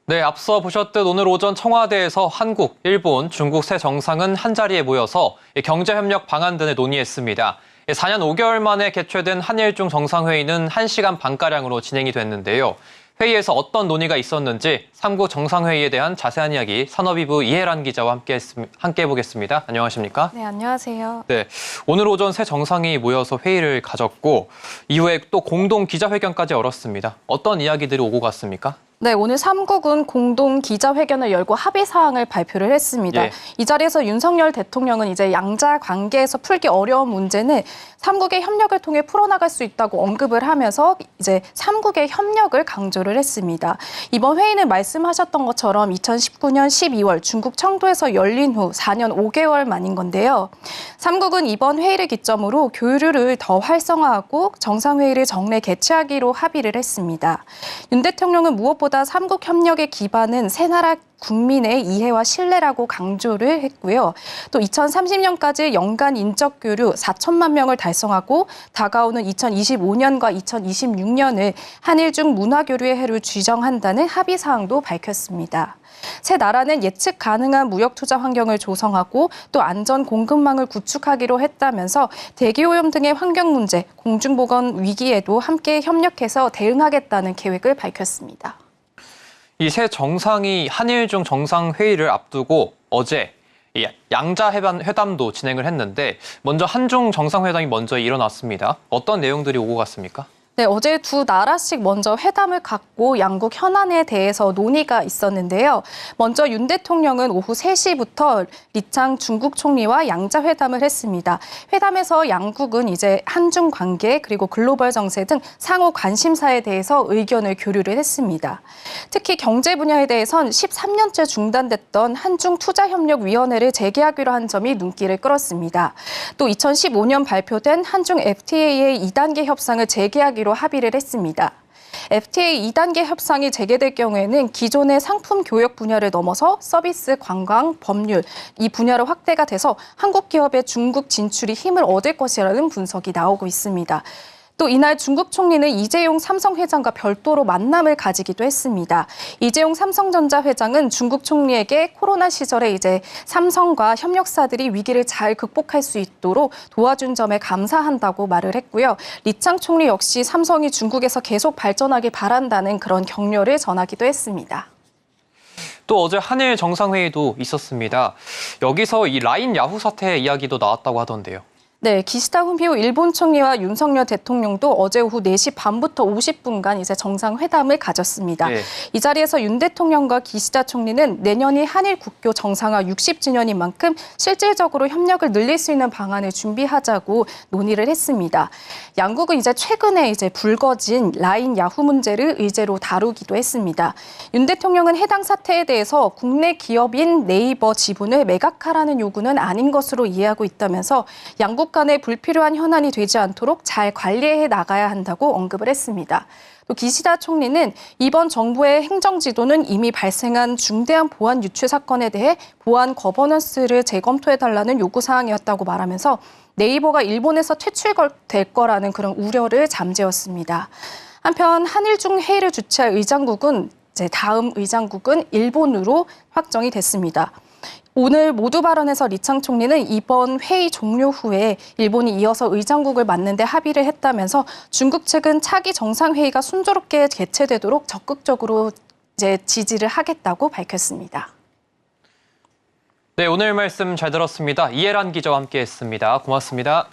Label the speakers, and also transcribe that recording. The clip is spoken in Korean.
Speaker 1: 네, 앞서 보셨듯 오늘 오전 청와대에서 한국, 일본, 중국 세 정상은 한자리에 모여서 경제협력 방안 등을 논의했습니다. 4년 5개월 만에 개최된 한일중 정상회의는 1시간 반가량으로 진행이 됐는데요. 회의에서 어떤 논의가 있었는지 3국 정상회의에 대한 자세한 이야기 산업위부 이해란 기자와 함께 해보겠습니다. 안녕하십니까?
Speaker 2: 네, 안녕하세요.
Speaker 1: 네, 오늘 오전 세 정상이 모여서 회의를 가졌고 이후에 또 공동 기자회견까지 열었습니다. 어떤 이야기들이 오고 갔습니까?
Speaker 2: 네, 오늘 3국은 공동 기자회견을 열고 합의 사항을 발표를 했습니다.
Speaker 1: 예.
Speaker 2: 이 자리에서 윤석열 대통령은 이제 양자 관계에서 풀기 어려운 문제는 3국의 협력을 통해 풀어나갈 수 있다고 언급을 하면서 이제 3국의 협력을 강조를 했습니다. 이번 회의는 말씀하셨던 것처럼 2019년 12월 중국 청도에서 열린 후 4년 5개월 만인 건데요. 3국은 이번 회의를 기점으로 교류를 더 활성화하고 정상회의를 정례 개최하기로 합의를 했습니다. 윤 대통령은 무엇보다 3국 협력의 기반은 세 나라 국민의 이해와 신뢰라고 강조를 했고요. 또 2030년까지 연간 인적 교류 4천만 명을 달성하고 다가오는 2025년과 2026년을 한일중 문화교류의 해로 지정한다는 합의 사항도 밝혔습니다. 세 나라는 예측 가능한 무역 투자 환경을 조성하고 또 안전 공급망을 구축하기로 했다면서 대기오염 등의 환경 문제, 공중보건 위기에도 함께 협력해서 대응하겠다는 계획을 밝혔습니다.
Speaker 1: 이 세 정상이 한일중 정상회의를 앞두고 어제 양자 회담도 진행을 했는데 먼저 한중 정상회담이 먼저 일어났습니다. 어떤 내용들이 오고 갔습니까?
Speaker 2: 네, 어제 두 나라씩 먼저 회담을 갖고 양국 현안에 대해서 논의가 있었는데요. 먼저 윤 대통령은 오후 3시부터 리창 중국 총리와 양자 회담을 했습니다. 회담에서 양국은 이제 한중 관계 그리고 글로벌 정세 등 상호 관심사에 대해서 의견을 교류를 했습니다. 특히 경제 분야에 대해선 13년째 중단됐던 한중투자협력위원회를 재개하기로 한 점이 눈길을 끌었습니다. 또 2015년 발표된 한중 FTA의 2단계 협상을 재개하기로 합의를 했습니다. FTA 2단계 협상이 재개될 경우에는 기존의 상품 교역 분야를 넘어서 서비스, 관광, 법률 이 분야로 확대가 돼서 한국 기업의 중국 진출이 힘을 얻을 것이라는 분석이 나오고 있습니다. 또 이날 중국 총리는 이재용 삼성 회장과 별도로 만남을 가지기도 했습니다. 이재용 삼성전자 회장은 중국 총리에게 코로나 시절에 이제 삼성과 협력사들이 위기를 잘 극복할 수 있도록 도와준 점에 감사한다고 말을 했고요. 리창 총리 역시 삼성이 중국에서 계속 발전하길 바란다는 그런 격려를 전하기도 했습니다.
Speaker 1: 또 어제 한일 정상회의도 있었습니다. 여기서 이 라인 야후 사태 이야기도 나왔다고 하던데요.
Speaker 2: 네, 기시다 후미오 일본 총리와 윤석열 대통령도 어제 오후 4시 반부터 50분간 이제 정상회담을 가졌습니다.
Speaker 1: 네.
Speaker 2: 이 자리에서 윤 대통령과 기시다 총리는 내년이 한일 국교 정상화 60주년인 만큼 실질적으로 협력을 늘릴 수 있는 방안을 준비하자고 논의를 했습니다. 양국은 이제 최근에 이제 불거진 라인 야후 문제를 의제로 다루기도 했습니다. 윤 대통령은 해당 사태에 대해서 국내 기업인 네이버 지분을 매각하라는 요구는 아닌 것으로 이해하고 있다면서 양국 간에 불필요한 현안이 되지 않도록 잘 관리해 나가야 한다고 언급을 했습니다. 또 기시다 총리는 이번 정부의 행정지도는 이미 발생한 중대한 보안 유출 사건에 대해 보안 거버넌스를 재검토해달라는 요구사항이었다고 말하면서 네이버가 일본에서 퇴출될 거라는 그런 우려를 잠재웠습니다. 한편 한일중 회의를 주최할 의장국은 이제 다음 의장국은 일본으로 확정이 됐습니다. 오늘 모두 발언에서 리창 총리는 이번 회의 종료 후에 일본이 이어서 의장국을 맡는 데 합의를 했다면서 중국 측은 차기 정상회의가 순조롭게 개최되도록 적극적으로 이제 지지를 하겠다고 밝혔습니다.
Speaker 1: 네, 오늘 말씀 잘 들었습니다. 이해란 기자와 함께했습니다. 고맙습니다.